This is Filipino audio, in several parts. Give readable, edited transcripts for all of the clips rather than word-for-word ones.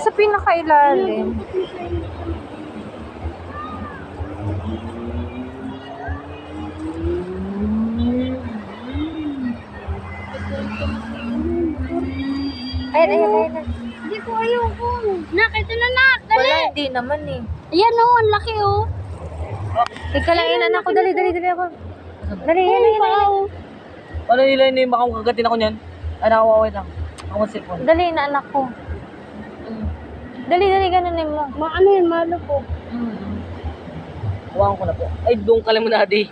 Sa pinakailalim. Ayan. Hindi ko ayoko. Nak, ito na nak. Dali. Wala, hindi naman eh. Ayan o, ang laki o. Ika lang yun, anak ko. Dali ako. Dali, yan. Ano nila yung makakagatin ako niyan? Ay, nakawaway lang. Ako ang cellphone. Dali na, anak ko. Dali, ganunin mo. Ano yun, malo po. Huwag ko na po. Ay, doon ka lang muna, adi.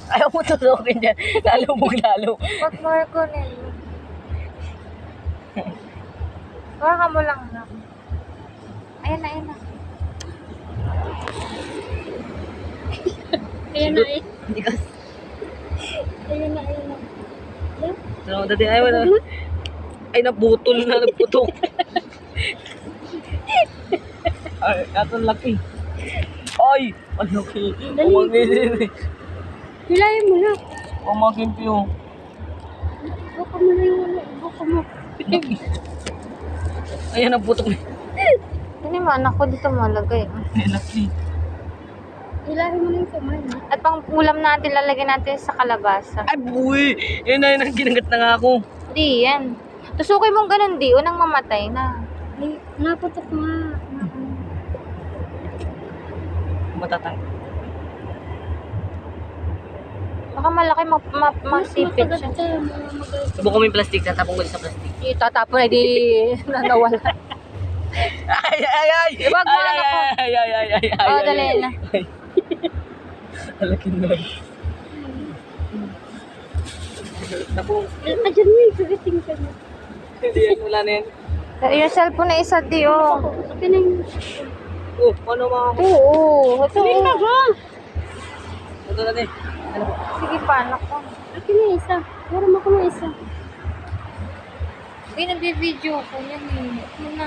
Ayaw mo tutukin dyan. Lalo mong lalo. Wag mo kunin mo. Baka mo lang na. Ayan na. Ayan na eh. Hindi ka. Ayan na. So, dati ayaw na. Ay, naputol na, naputok. Ay, atong laki. Ay, ang laki. Dali. Umangin. Hilayin mo na. Umangin piyo. Baka mo na yung baka mo. Ayan, naputok. Hindi mo, anak ko dito malagay. Ay, laki. Hilayin mo na yung kamay. At pang ulam natin, lalagyan natin sa kalabasa. Ay, buwi. Yan na, yan. Ginagat na nga ako. Di yan. Tusukin mong ganun di, unang mamatay na. Ay, naputok nga. Matatay. Baka malaki masipit siya. Subukan mo yung plastic, tatapong ko sa plastic. Itatapon na di nanawala. Ay! Wag mo, anak ko. Ay! Oo, dali na. Alakin na. Tapong, Ayan mo yung sugating ka na. hindi yan, wala na yan. Yung cellphone na isa di, oh. Akin na yung... Oh, paano mga ako? Oo, ito. Sabihin na ba? Ito na din. Ano po? Sige pa, anak ko. Akin na yung isa. Meron ako na isa. Hindi, nag-video ko yan eh. Ano na?